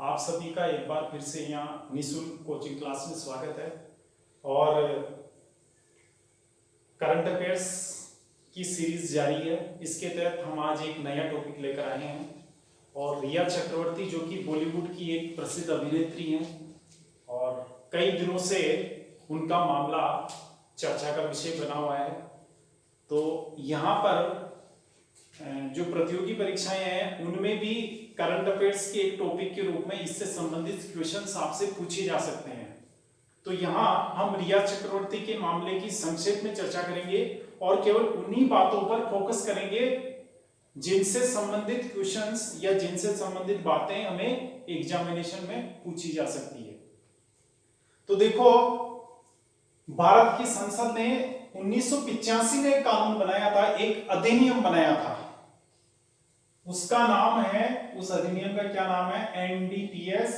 आप सभी का एक बार फिर से यहाँ निःशुल्क कोचिंग क्लास में स्वागत है। और करंट अफेयर्स की सीरीज जारी है। इसके तहत हम आज एक नया टॉपिक लेकर आए हैं और रिया चक्रवर्ती जो कि बॉलीवुड की एक प्रसिद्ध अभिनेत्री हैं और कई दिनों से उनका मामला चर्चा का विषय बना हुआ है। तो यहाँ पर जो प्रतियोगी परीक्षाएं हैं उनमें भी करंट अफेयर्स के एक टॉपिक के रूप में इससे संबंधित क्वेश्चंस आपसे पूछे जा सकते हैं। तो यहाँ हम रिया चक्रवर्ती के मामले की संक्षेप में चर्चा करेंगे और केवल उन्हीं बातों पर फोकस करेंगे जिनसे संबंधित क्वेश्चंस या जिनसे संबंधित बातें हमें एग्जामिनेशन में पूछी जा सकती है। तो देखो, भारत की संसद ने 1985 में एक कानून बनाया था, एक अधिनियम बनाया था। उसका नाम है, उस अधिनियम का क्या नाम है? NDPS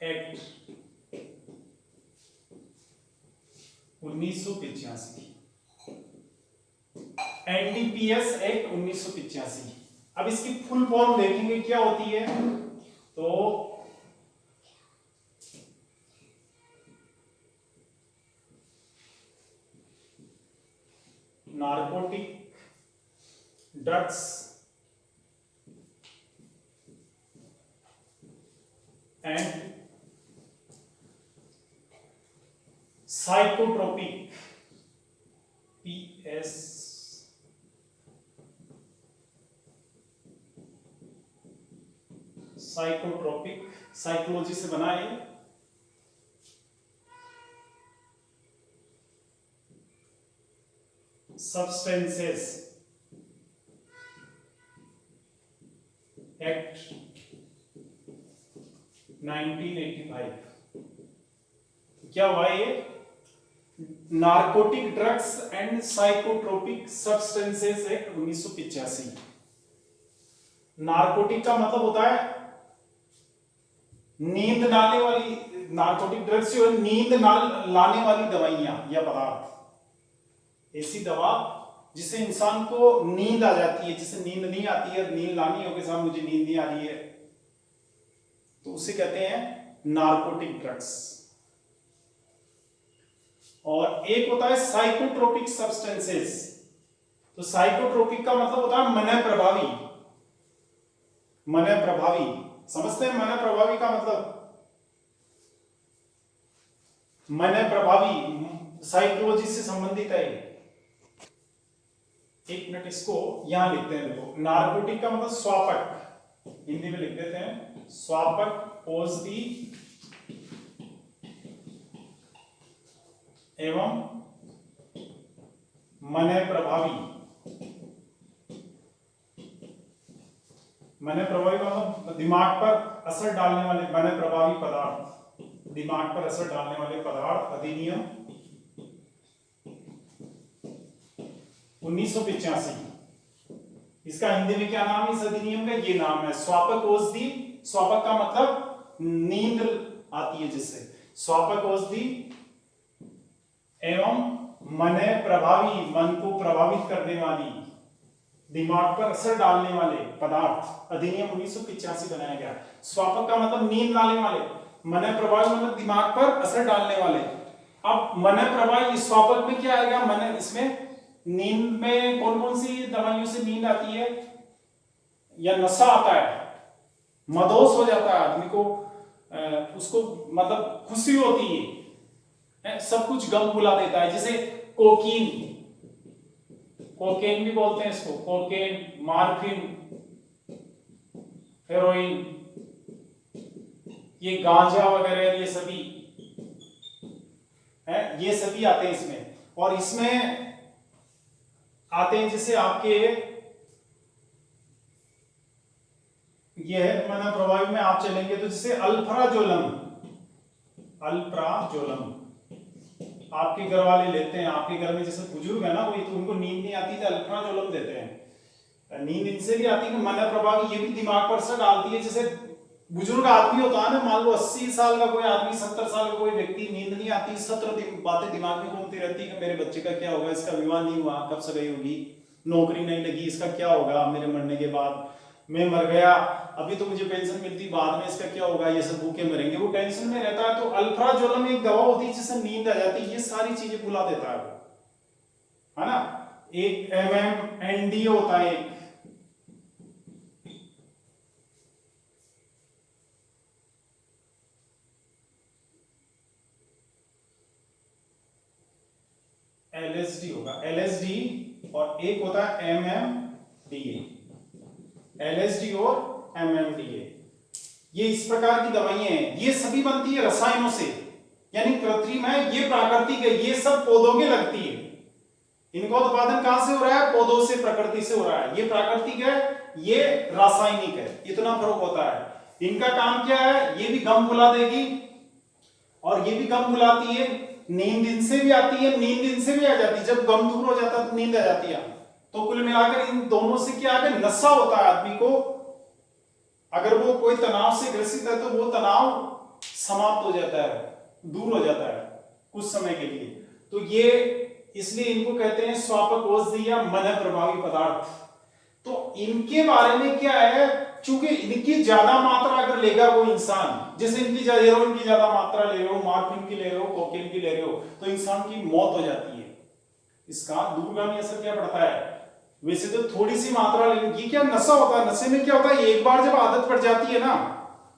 act 1985। NDPS act 1985। अब इसकी फुल फॉर्म देखेंगे क्या होती है। तो narcotic drugs and psychotropic PS psychotropic, psychology से बना है। Substances act 1985। क्या हुआ ये? Narcotic drugs and psychotropic substances act 1985। Narcotic का मतलब होता है नींद लाने वाली, नारकोटिक ड्रग्स जो है नींद लाने वाली दवाइयां या पदार्थ, ऐसी दवा जिससे इंसान को नींद आ जाती है, जिसे नींद नहीं आती है, नींद लानी हो कि साहब मुझे नींद नहीं आ रही है, तो उसे कहते हैं नारकोटिक ड्रग्स। और एक होता है साइकोट्रोपिक सब्सटेंसेस। तो साइकोट्रोपिक का मतलब होता है मन प्रभावी। मन प्रभावी समझते हैं? मन प्रभावी का मतलब, मन प्रभावी साइकोलॉजी से संबंधित है। एक मिनट, इसको यहां लिखते हैं। देखो, नारकोटिक का मतलब स्वापक, हिंदी में लिख देते हैं स्वापक, औषधि एवं मन प्रभावी। मन प्रभावी का मतलब दिमाग पर असर डालने वाले, मन प्रभावी पदार्थ, दिमाग पर असर डालने वाले पदार्थ, अधिनियम 1985। इसका हिंदी में क्या नाम है इस अधिनियम का? ये नाम है स्वापक औषधि। स्वापक का मतलब नींद आती है जिससे, स्वापक औषधि एवं मन प्रभावी, मन को प्रभावित करने वाली, दिमाग पर असर डालने वाले पदार्थ, अधिनियम 1985 बनाया गया। स्वापक का मतलब नींद लाने वाले, मन प्रभावी मतलब दिमाग पर असर डालने वाले। अब मन प्रभावी स्वापक में क्या आएगा? मन, इसमें नींद में कौन कौन सी दवाइयों से नींद आती है या नशा आता है, मदहोश हो जाता है आदमी को, उसको मतलब खुशी होती है, सब कुछ गम भुला देता है। जैसे कोकीन, कोकेन भी बोलते हैं इसको, कोकेन, मार्फिन, हेरोइन, ये गांजा वगैरह, ये सभी है, ये सभी आते हैं इसमें। और इसमें आते हैं जैसे आपके, ये है मन प्रभावी में आप चलेंगे तो जैसे अल्प्राजोलम, अल्प्राजोलम आपके घर वाले लेते हैं। आपके घर में जैसे बुजुर्ग है ना कोई, तो उनको नींद नहीं आती तो अल्प्राजोलम देते हैं। नींद इनसे भी आती है, मन प्रभावी ये भी दिमाग पर असर डालती है। जैसे बुजुर्ग आदमी होता है ना, मान लो 80 साल का कोई आदमी, 70 साल का कोई व्यक्ति, नींद नहीं आती, 70 बातें दिमाग में घूमती रहती है कि मेरे बच्चे का क्या होगा, इसका विवाह नहीं हुआ, कब सगाई होगी, नौकरी नहीं लगी, इसका क्या होगा मेरे मरने के बाद, मैं मर गया, अभी तो मुझे पेंशन मिलती, बाद में इसका क्या होगा, ये सब भूखे मरेंगे, वो टेंशन में रहता है। तो अल्प्राजोलम एक दवा होती है जिससे नींद आ जाती है, ये सारी चीजें भुला देता है ना। एक MMND होता है, LSD होगा, LSD, और एक होता है MMDA, LSD और MMDA। ये इस प्रकार की दवाइयां हैं, ये सभी बनती है रसायनों से, यानी कृत्रिम है, ये प्राकृतिक है, ये सब पौधों के लगती है। इनका उत्पादन कहां से हो रहा है, पौधों से, प्रकृति से हो रहा है। ये प्राकृतिक है, ये रासायनिक है, इतना फर्क होता है। इनका काम क्या है, ये भी गम बुला देगी और ये भी गम बुलाती है। नींद इनसे भी आती है, नींद इनसे भी आ जाती है। जब गम दूर हो जाता है तो नींद आ जाती है। तो कुल मिलाकर इन दोनों से क्या है, नशा होता है आदमी को। अगर वो कोई तनाव से ग्रसित है तो वो तनाव समाप्त हो जाता है, दूर हो जाता है कुछ समय के लिए। तो ये इसलिए इनको कहते हैं स्वापक औषधि या मन प्रभावी पदार्थ। तो इनके बारे में क्या है, चूंकि इनकी ज्यादा मात्रा अगर लेगा वो इंसान, जैसे इनकी हेरोइन की ज्यादा मात्रा ले रहे हो, मॉर्फिन की ले रहे हो, कोकेन की ले रहे हो, तो इंसान की मौत हो जाती है। इसका दूरगामी असर क्या पड़ता है, वैसे तो थोड़ी सी मात्रा लेने, ये क्या नशा होता है। नशे में क्या होता है, एक बार जब आदत पड़ जाती है ना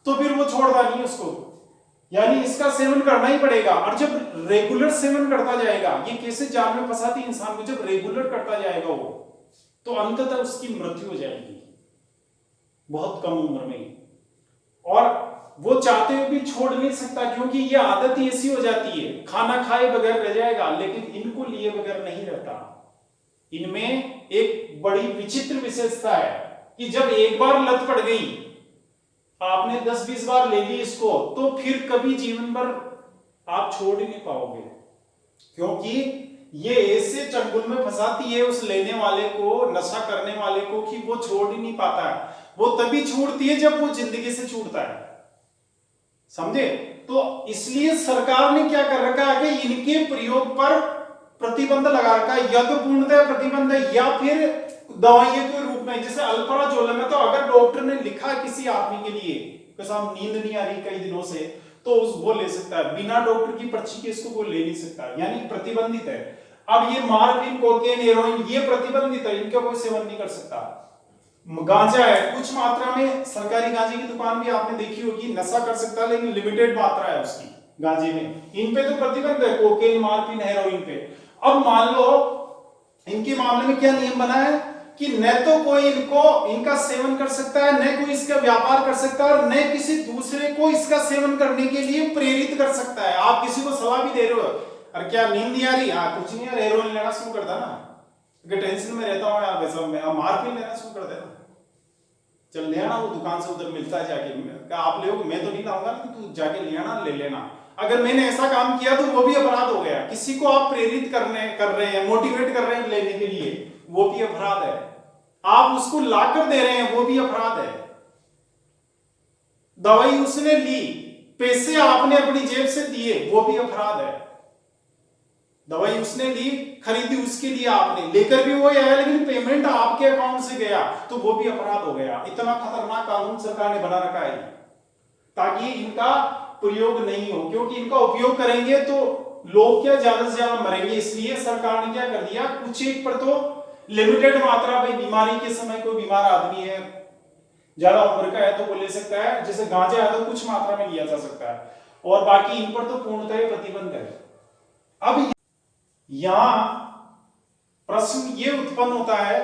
तो फिर वो छोड़ता नहीं उसको, यानी इसका सेवन करना ही पड़ेगा। और जब रेगुलर सेवन करता जाएगा, ये कैसे जाल में फंसाती है इंसान को, जब रेगुलर करता जाएगा वो, तो अंततः उसकी मृत्यु हो जाएगी बहुत कम उम्र में। और वो चाहते हुए भी छोड़ नहीं सकता, क्योंकि ये आदत ही ऐसी हो जाती है, खाना खाए बगैर रह जाएगा, लेकिन इनको लिए बगैर नहीं रहता। इनमें एक बड़ी विचित्र विशेषता है कि जब एक बार लत पड़ गई, आपने 10-20 बार ले ली इसको, तो फिर कभी जीवन भर आप छोड़ ही नहीं पाओगे, क्योंकि ये ऐसे चंगुल में फंसाती है उस लेने वाले को, नशा करने वाले को, कि वो छोड़ ही नहीं पाता है। वो तभी छूटती है जब वो जिंदगी से छूटता है, समझे। तो इसलिए सरकार ने क्या कर रखा है कि इनके प्रयोग पर प्रतिबंध लगा रखा है, या तो पूर्णतः प्रतिबंध है या फिर दवाइयों के रूप में। जैसे अल्प्राजोलम है, तो अगर डॉक्टर ने लिखा किसी आदमी के लिए कि साहब नींद नहीं आ रही कई दिनों से, तो वो ले सकता है, बिना डॉक्टर की पर्ची के इसको वो ले नहीं सकता, यानी प्रतिबंधित है। अब ये मॉर्फिन, कोकेन, हेरोइन, ये प्रतिबंधित है, इनका कोई सेवन नहीं कर सकता। गांजा है, कुछ मात्रा में, सरकारी गांजे की दुकान भी आपने देखी होगी, नशा कर सकता है लेकिन लिमिटेड मात्रा है उसकी गांजे में। इन पे तो प्रतिबंध है, कोकेन, मॉर्फिन, हेरोइन पे। अब मान लो इनके मामले में क्या नियम बना है कि न तो कोई इनका सेवन कर सकता है, न कोई इसका व्यापार कर सकता है, और न किसी दूसरे को इसका सेवन करने के लिए प्रेरित कर सकता है। आप किसी को सलाह भी दे रहे हो, अरे क्या नींद नहीं आ रही, कुछ नहीं यार, हेरोइन लेना शुरू कर देना, अगर टेंशन में रहता हूं यार, वैसा मैं मॉर्फिन लेना शुरू कर देना, चल ले आना, वो दुकान से उधर मिलता है जाके, आप ले, मैं तो नहीं लाऊंगा, तू जाके ले आना, ले लेना। अगर मैंने ऐसा काम किया तो वो भी अपराध हो गया। किसी को आप प्रेरित कर रहे हैं, मोटिवेट कर रहे हैं लेने के लिए, वो भी अपराध है। आप उसको लाकर दे रहे हैं, वो भी अपराध है। दवाई उसने ली, पैसे आपने अपनी जेब से दिए, वो भी अपराध है। दवाई उसने ली, खरीदी उसके लिए आपने, लेकर भी वो आया, लेकिन पेमेंट आपके अकाउंट से गया, तो वो भी अपराध हो गया। इतना खतरनाक कानून सरकार ने बना रखा है ताकि इनका प्रयोग नहीं हो, क्योंकि इनका उपयोग करेंगे तो लोग क्या ज्यादा से ज्यादा मरेंगे। इसलिए सरकार ने क्या कर दिया, कुछ एक पर तो लिमिटेड मात्रा, भाई बीमारी के समय कोई बीमार आदमी है, ज्यादा उम्र का है, तो वो ले सकता है। जैसे गांजा है तो कुछ मात्रा में लिया जा सकता है, और बाकी इन पर तो पूर्णतः प्रतिबंध है। अब यहां प्रश्न ये उत्पन्न होता है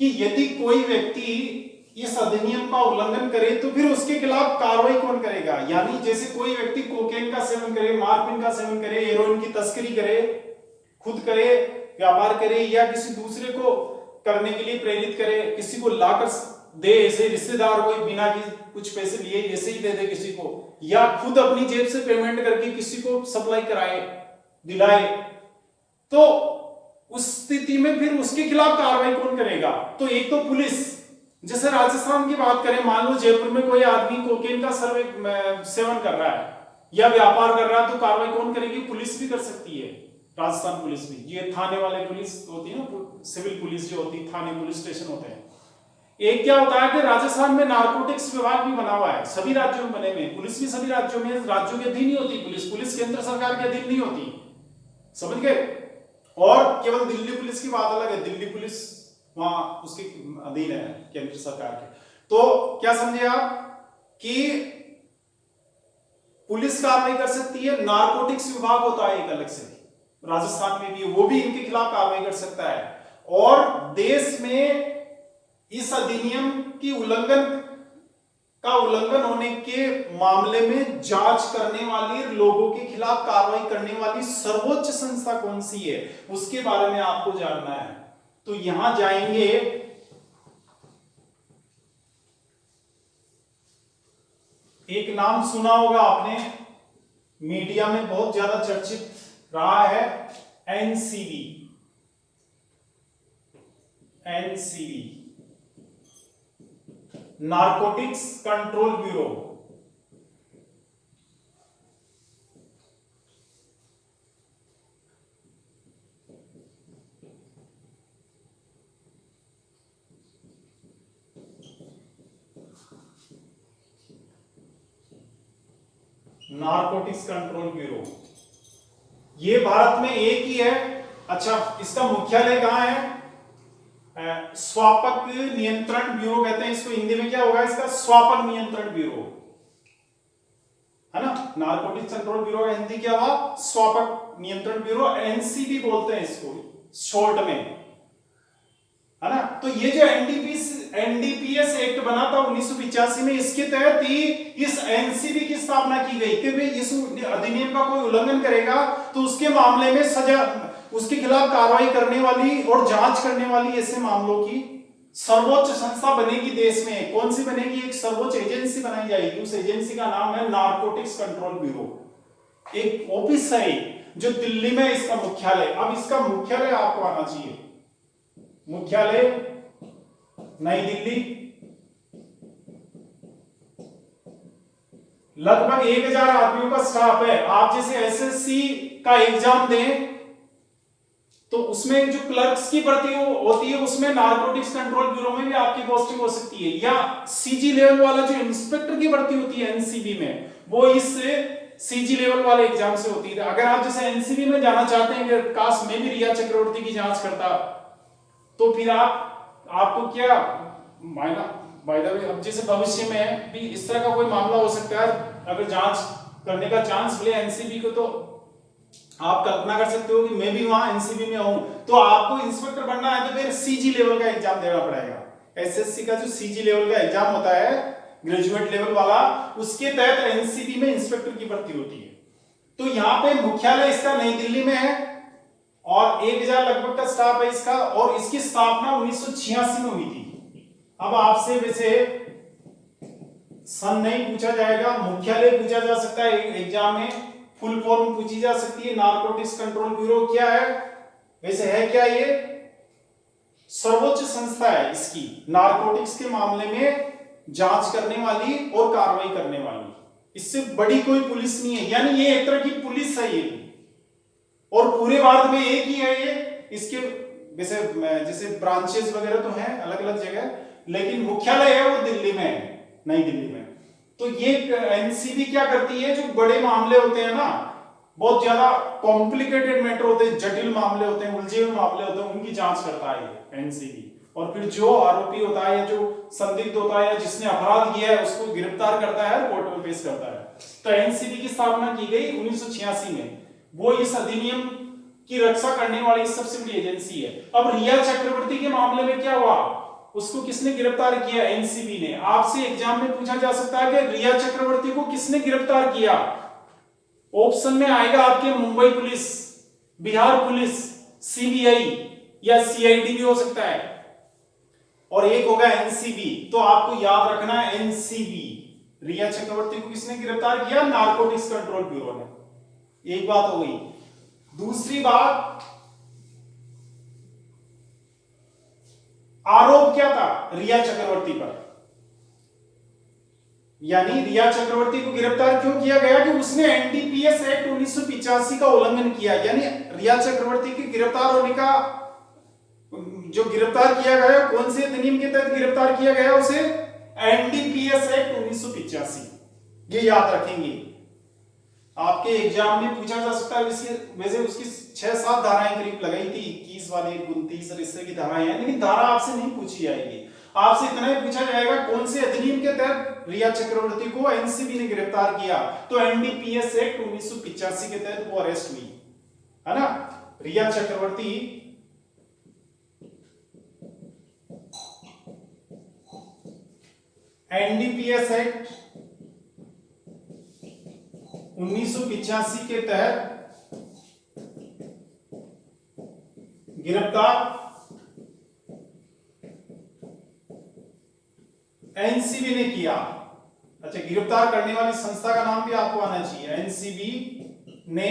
कि यदि कोई व्यक्ति इस अधिनियम का उल्लंघन करे तो फिर उसके खिलाफ कार्रवाई कौन करेगा। यानी जैसे कोई व्यक्ति कोकेन का सेवन करे, मॉर्फिन का सेवन करे, हेरोइन की तस्करी करे, खुद करे, व्यापार करे, या किसी दूसरे को करने के लिए प्रेरित करे, किसी को लाकर दे, ऐसे रिश्तेदार कोई बिना कुछ पैसे लिए ऐसे ही दे दे किसी को, या खुद अपनी जेब से पेमेंट करके किसी को सप्लाई कराए, दिलाए, तो उस स्थिति में फिर उसके खिलाफ कार्रवाई कौन करेगा। तो एक तो पुलिस, जैसे राजस्थान की बात करें, मान लो जयपुर में कोई आदमी कोकेन का सेवन कर रहा है या व्यापार कर रहा है, तो कार्रवाई कौन करेगी, पुलिस भी कर सकती है, राजस्थान पुलिस भी। ये थाने वाले पुलिस होती है ना, सिविल पुलिस जो होती है, थाने पुलिस स्टेशन होते हैं, एक क्या होता है कि राजस्थान में नारकोटिक्स विभाग भी बना हुआ है, सभी राज्यों में बने हुए, पुलिस भी सभी राज्यों में, राज्यों के अधीन नहीं होती पुलिस, पुलिस केंद्र सरकार के अधीन नहीं होती, समझ गए। और केवल दिल्ली पुलिस की बात अलग है, दिल्ली पुलिस वहां उसके अधीन है केंद्र सरकार के। तो क्या समझे आप कि पुलिस कार्रवाई कर सकती है, नारकोटिक्स विभाग होता है एक अलग से, राजस्थान में भी, वो भी इनके खिलाफ कार्रवाई कर सकता है। और देश में इस अधिनियम की उल्लंघन होने के मामले में जांच करने वाली, लोगों के खिलाफ कार्रवाई करने वाली सर्वोच्च संस्था कौन सी है, उसके बारे में आपको जानना है। तो यहां जाएंगे, एक नाम सुना होगा आपने, मीडिया में बहुत ज्यादा चर्चित रहा है, NCB. Narcotics control bureau. Narcotics control bureau, ये भारत में एक ही है। अच्छा, इसका मुख्यालय कहां है? स्वापक नियंत्रण ब्यूरो कहते हैं इसको, हिंदी में क्या होगा इसका? स्वापक नियंत्रण ब्यूरो, है ना। नारकोटिक्स कंट्रोल ब्यूरो का हिंदी क्या हुआ? स्वापक नियंत्रण ब्यूरो, एनसीबी बोलते हैं इसको शॉर्ट में, है ना। तो ये जो एनडीपीएस एक्ट बना था 1985 में, इसके तहत ही इस एनसीबी की स्थापना की गई कि भाई इस अधिनियम का कोई उल्लंघन करेगा तो उसके मामले में सजा, उसके खिलाफ कार्रवाई करने वाली और जांच करने वाली ऐसे मामलों की सर्वोच्च संस्था बनेगी देश में। कौन सी बनेगी? एक सर्वोच्च एजेंसी बनाई जाएगी, उस एजेंसी का नाम है नारकोटिक्स कंट्रोल ब्यूरो। एक ऑफिस है जो दिल्ली में, इसका मुख्यालय। अब इसका मुख्यालय आपको आना चाहिए, मुख्यालय नई दिल्ली। लगभग 1000 आदमियों का स्टाफ है। आप जैसे एसएससी का एग्जाम दें तो उसमें जो क्लर्क्स की भर्ती होती है उसमें नारकोटिक्स कंट्रोल ब्यूरो में भी आपकी पोस्टिंग हो सकती है, या सीजी लेवल वाला जो इंस्पेक्टर की भर्ती होती है एनसीबी में, वो इस सीजी लेवल वाले एग्जाम से होती है। अगर आप जैसे एनसीबी में जाना चाहते हैं कि काश मैं भी रिया चक्रवर्ती की जांच करता, तो फिर आपको क्या बाय द वे, अब जैसे भविष्य में भी इस तरह का कोई मामला हो सकता है, अगर जांच करने का चांस मिले एनसीबी को, तो आप कल्पना कर सकते हो कि मैं भी वहां एनसीबी में हूं, तो आपको इंस्पेक्टर बनना है तो फिर सीजी लेवल का एग्जाम देना पड़ेगा। एसएससी का जो सीजी लेवल का एग्जाम होता है, ग्रेजुएट लेवल वाला, उसके तहत एनसीबी में इंस्पेक्टर की भर्ती होती है। तो यहाँ पे मुख्यालय इसका नई दिल्ली में है और 1000 लगभग का स्टाफ है इसका, और इसकी स्थापना 1986 में हुई थी। अब आपसे वैसे सन नहीं पूछा जाएगा, मुख्यालय पूछा जा सकता है एग्जाम में, फुल फॉर्म पूछी जा सकती है। नारकोटिक्स कंट्रोल ब्यूरो क्या है? वैसे है क्या? ये सर्वोच्च संस्था है, इसकी नारकोटिक्स के मामले में जांच करने वाली और कार्रवाई करने वाली। इससे बड़ी कोई पुलिस नहीं है, यानी ये एक तरह की पुलिस है ये, और पूरे भारत में एक ही है ये। इसके वैसे जैसे ब्रांचेस वगैरह तो हैं अलग अलग जगह, लेकिन मुख्यालय है वो दिल्ली में है, नई दिल्ली में। तो ये एनसीबी क्या करती है? जो बड़े मामले होते हैं ना, बहुत ज्यादा कॉम्प्लिकेटेड मैटर होते हैं, जटिल मामले होते हैं, उलझे हुए मामले होते हैं, उनकी जांच करता है एनसीबी। और फिर जो आरोपी होता है या जो संदिग्ध होता है या जिसने अपराध किया है उसको गिरफ्तार करता है, कोर्ट में पेश करता है। तो एनसीबी की स्थापना की गई 1986 में। वो इस अधिनियम की रक्षा करने वाली सबसे बड़ी एजेंसी है। अब रिया चक्रवर्ती के मामले में क्या हुआ? उसको किसने गिरफ्तार किया? एनसीबी ने। आपसे एग्जाम में पूछा जा सकता है कि रिया चक्रवर्ती को किसने गिरफ्तार किया? ऑप्शन में आएगा आपके Mumbai police, Bihar police, CBI या सीआईडी भी हो सकता है, और एक होगा एनसीबी। तो आपको याद रखना है एनसीबी। रिया चक्रवर्ती को किसने गिरफ्तार किया? नारकोटिक्स कंट्रोल ब्यूरो ने। एक बात हो गई। दूसरी बात, आरोप क्या था रिया चक्रवर्ती पर? यानी रिया चक्रवर्ती को गिरफ्तार क्यों किया गया? कि उसने एनडीपीएस एक्ट 1985 का उल्लंघन किया। यानी रिया चक्रवर्ती के गिरफ्तार होने का जो गिरफ्तार किया गया, कौन से अधिनियम के तहत गिरफ्तार किया गया उसे? NDPS act 1985। ये याद रखेंगे, आपके एग्जाम में पूछा जा सकता है। वैसे उसकी 6-7 धाराएं करीब लगाई थी, 21 वाली 29 और इससे की धाराएं हैं, लेकिन धारा आपसे नहीं पूछी जाएगी। आपसे इतना ही पूछा जाएगा कौन से अधिनियम के तहत रिया चक्रवर्ती को एनसीबी ने गिरफ्तार किया, तो एनडीपीएस एक्ट 1985 के तहत वो अरेस्ट हुई, है ना। रिया चक्रवर्ती एनडीपीएस एक्ट 1985 के तहत गिरफ्तार, एनसीबी ने किया। अच्छा, गिरफ्तार करने वाली संस्था का नाम भी आपको आना चाहिए, एनसीबी ने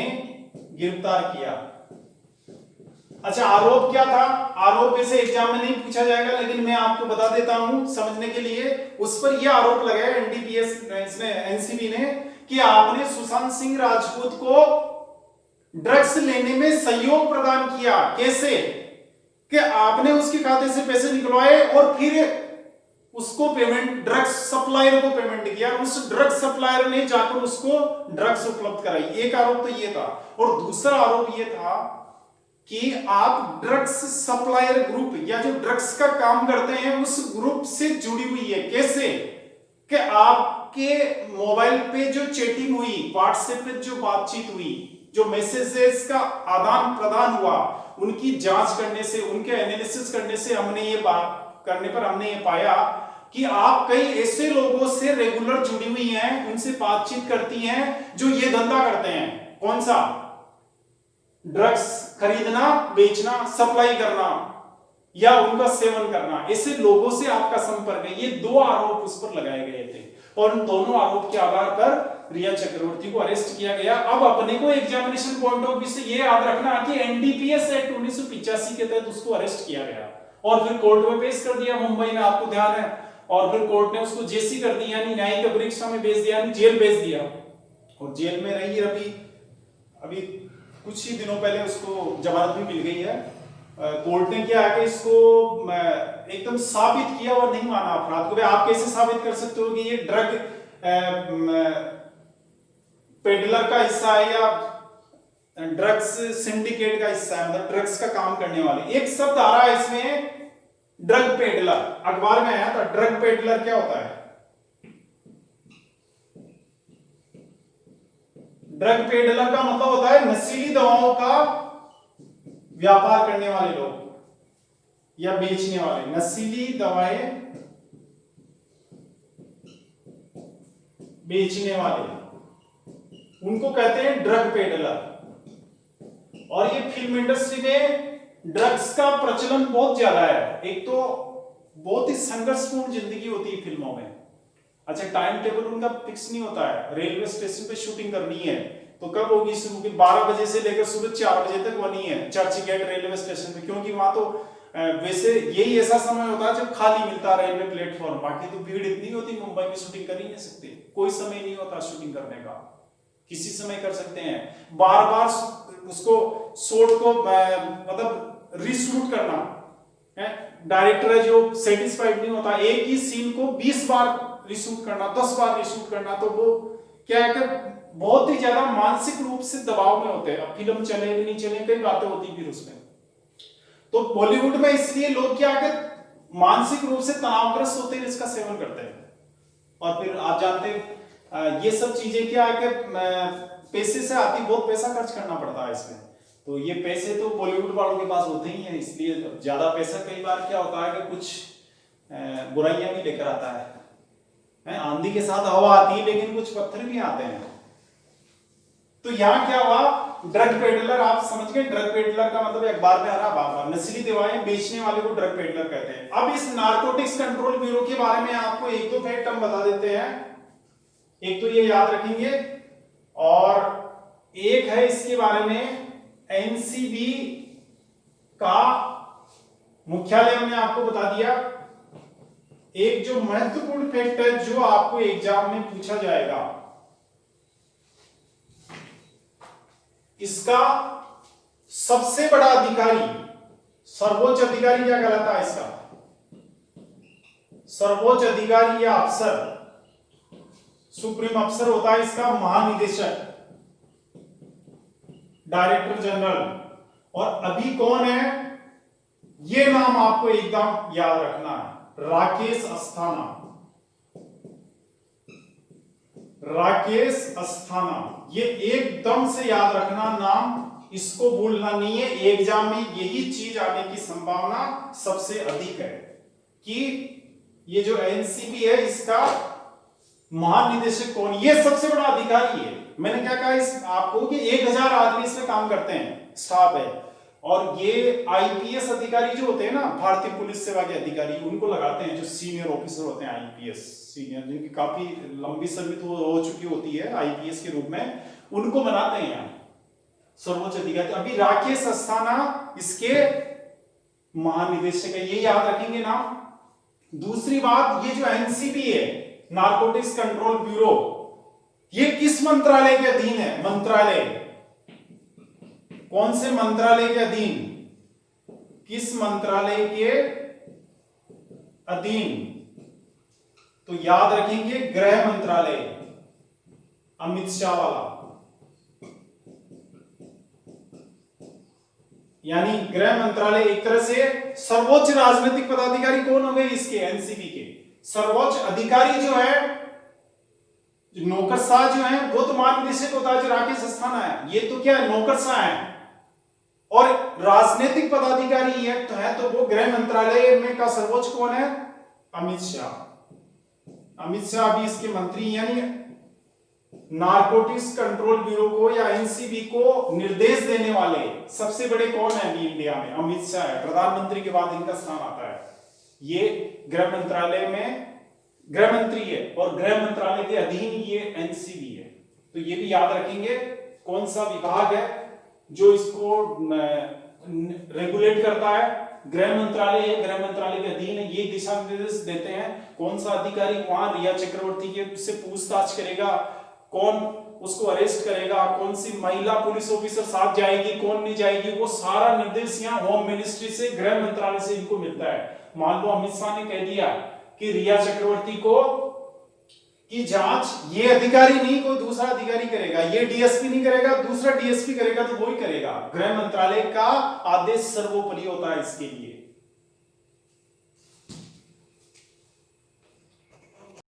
गिरफ्तार किया। अच्छा, आरोप क्या था? आरोप ऐसे एग्जाम में नहीं पूछा जाएगा, लेकिन मैं आपको बता देता हूं समझने के लिए। उस पर यह आरोप लगाया एनडीपीएस इसने, एनसीबी ने, कि आपने सुशांत सिंह राजपूत को ड्रग्स लेने में सहयोग प्रदान किया। कैसे? कि आपने उसके खाते से पैसे निकलवाए और फिर उसको पेमेंट, ड्रग्स सप्लायर को पेमेंट किया, उस ड्रग्स सप्लायर ने जाकर उसको ड्रग्स उपलब्ध कराई। एक आरोप तो ये था, और दूसरा आरोप ये था कि आप ड्रग्स सप्लायर ग्रुप या जो ड्रग्स का काम करते हैं उस ग्रुप से जुड़ी हुई है। कैसे? कि आपके मोबाइल पे जो चैटिंग हुई, व्हाट्सएप पे जो बातचीत हुई, जो मैसेजेस का आदान प्रदान हुआ, उनकी जांच करने से, उनके एनालिसिस करने से हमने ये बात करने पर हमने ये पाया कि आप कई ऐसे लोगों से रेगुलर जुड़ी हुई हैं, उनसे बातचीत करती हैं जो ये धंधा करते हैं। कौन सा? ड्रग्स खरीदना, बेचना, सप्लाई करना या उनका सेवन करना। ऐसे लोगों से आपका संपर्क है। ये 2 आरोप उस पर लगाए गए थे, और उन दोनों आरोप के आधार पर रिया चक्रवर्ती को अरेस्ट किया गया। अब अपने को एग्जामिनेशन पॉइंट ऑफ व्यू से ये याद रखना कि एनडीपीएस एक्ट 1985 के तहत उसको अरेस्ट किया गया और फिर कोर्ट में पेश कर दिया मुंबई में, आपको ध्यान है। और फिर कोर्ट ने उसको जेसी कर दिया, यानी न्यायिक परीक्षा में भेज दिया, यानी जेल भेज दिया, और जेल में रही। अभी कुछ ही दिनों पहले उसको जमानत भी मिल गई है। कोर्ट ने क्या है कि इसको एकदम साबित किया और नहीं माना अपराध को। आप कैसे साबित कर सकते हो कि ये ड्रग पेडलर का हिस्सा है या ड्रग्स सिंडिकेट का हिस्सा है, मतलब ड्रग्स का काम करने वाले। एक शब्द आ रहा है इसमें, ड्रग पेडलर, अखबार में आया था। ड्रग पेडलर क्या होता है? ड्रग पेडलर का मतलब होता है नशीली दवाओं का व्यापार करने वाले लोग या बेचने वाले। नशीली दवाएं बेचने वाले, उनको कहते हैं ड्रग पेडलर। और ये फिल्म इंडस्ट्री में ड्रग्स का प्रचलन बहुत ज्यादा है। एक तो बहुत ही संघर्षपूर्ण जिंदगी होती है फिल्मों में। अच्छा, टाइम टेबल उनका फिक्स नहीं होता है। रेलवे स्टेशन पे शूटिंग करनी है तो कब होगी शुरू? 12 बजे से लेकर सुबह 4 बजे तक बनी है चर्च गेट रेलवे स्टेशन पे, क्योंकि वहां तो वैसे यही ऐसा समय होता है जब खाली मिलता है रेलवे प्लेटफॉर्म। बाकी तो भीड़ इतनी होती, मुंबई में शूटिंग कर ही नहीं सकते। कोई समय नहीं होता शूटिंग करने का, किसी समय कर सकते हैं। बार बार उसको शॉट को मतलब रीशूट करना है। डायरेक्टर है जो सेटिस्फाइड नहीं होता, एक ही सीन को 20 बार रीशूट करना, 10 बार रीशूट करना, तो वो क्या है कि बहुत ही ज्यादा मानसिक रूप से दबाव में होते हैं। अब फिल्म चले नहीं चले, कई बातें होती फिर उसमें। तो बॉलीवुड में इसलिए लोग क्या है मानसिक रूप से तनावग्रस्त होते हैं, इसका सेवन करते हैं। और फिर आप जानते हैं ये सब चीजें क्या है कि पैसे से आती, बहुत पैसा खर्च करना पड़ता है इसमें। तो ये पैसे तो बॉलीवुड वालों के पास होते ही हैं, इसलिए ज्यादा पैसा कई बार क्या होता है कि कुछ बुराइयां भी लेकर आता है। आंधी के साथ हवा आती है, लेकिन कुछ पत्थर भी आते हैं। तो यहाँ क्या हुआ? ड्रग पेडलर, आप समझ गए। ड्रग पेडलर का मतलब अखबार में आ रहा बार-बार, नस्ली दवाएं बेचने वाले को ड्रग पेडलर कहते हैं। अब इस नारकोटिक्स कंट्रोल ब्यूरो के बारे में आपको 1-2 फैक्ट हम बता देते हैं। एक तो ये याद रखेंगे, और एक है इसके बारे में एनसीबी का मुख्यालय हमने आपको बता दिया। एक जो महत्वपूर्ण फैक्ट है जो आपको एग्जाम में पूछा जाएगा, इसका सबसे बड़ा अधिकारी सर्वोच्च अधिकारी क्या कहलाता है इसका? सर्वोच्च अधिकारी या अफसर, सुप्रीम अफसर होता है इसका महानिदेशक, डायरेक्टर जनरल। और अभी कौन है, ये नाम आपको एकदम याद रखना है, राकेश अस्थाना। राकेश अस्थाना, ये एकदम से याद रखना नाम, इसको भूलना नहीं है। एग्जाम में यही चीज आने की संभावना सबसे अधिक है कि ये जो एनसीबी है इसका महानिदेशक कौन, ये सबसे बड़ा अधिकारी है। मैंने क्या कहा इस आपको कि 1000 आदमी इसमें काम करते हैं, स्टाफ है। और ये आईपीएस अधिकारी जो होते हैं ना, भारतीय पुलिस सेवा के अधिकारी, उनको लगाते हैं, जो सीनियर ऑफिसर होते हैं आईपीएस सीनियर, जिनकी काफी लंबी सर्विस हो चुकी होती है आईपीएस के रूप में, उनको बनाते हैं यहाँ सर्वोच्च अधिकारी। अभी राकेश अस्थाना इसके महानिदेशक है, ये याद रखेंगे ना। दूसरी बात, ये जो एनसीबी है, नारकोटिक्स कंट्रोल ब्यूरो, ये किस मंत्रालय के अधीन है? मंत्रालय कौन से मंत्रालय के अधीन? किस मंत्रालय के अधीन? तो याद रखेंगे गृह मंत्रालय, अमित शाह वाला, यानी गृह मंत्रालय। एक तरह से सर्वोच्च राजनीतिक पदाधिकारी कौन हो गए इसके, एनसीबी के? सर्वोच्च अधिकारी जो है, नौकरशाह जो है, वो तो महानिदेशक होता है जो राकेश अस्थाना है, ये तो क्या है, नौकरशाह है। और राजनीतिक पदाधिकारी है तो वो गृह मंत्रालय में का सर्वोच्च कौन है? अमित शाह। अमित शाह भी इसके मंत्री, यानी नारकोटिक्स कंट्रोल ब्यूरो को या एनसीबी को निर्देश देने वाले सबसे बड़े कौन है अभी इंडिया में? अमित शाह है। प्रधानमंत्री के बाद इनका स्थान आता है। ये गृह मंत्रालय में गृह मंत्री है और गृह मंत्रालय के अधीन ये एनसीबी है। तो ये भी याद रखेंगे कौन सा विभाग है जो इसको रेगुलेट करता है। गृह मंत्रालय है, गृह मंत्रालय के अधीन है, ये दिशा निर्देश देते हैं कौन सा अधिकारी वहां रिया चक्रवर्ती के से पूछताछ करेगा, कौन उसको अरेस्ट करेगा, कौन सी महिला पुलिस ऑफिसर साथ जाएगी, कौन नहीं जाएगी, वो सारा निर्देश यहाँ होम मिनिस्ट्री से, गृह मंत्रालय से इनको मिलता है। मान लो अमित शाह ने कह दिया कि रिया चक्रवर्ती को की जांच ये अधिकारी नहीं, कोई दूसरा अधिकारी करेगा, ये डीएसपी नहीं करेगा, दूसरा डीएसपी करेगा, तो वो ही करेगा। गृह मंत्रालय का आदेश सर्वोपरि होता है इसके लिए।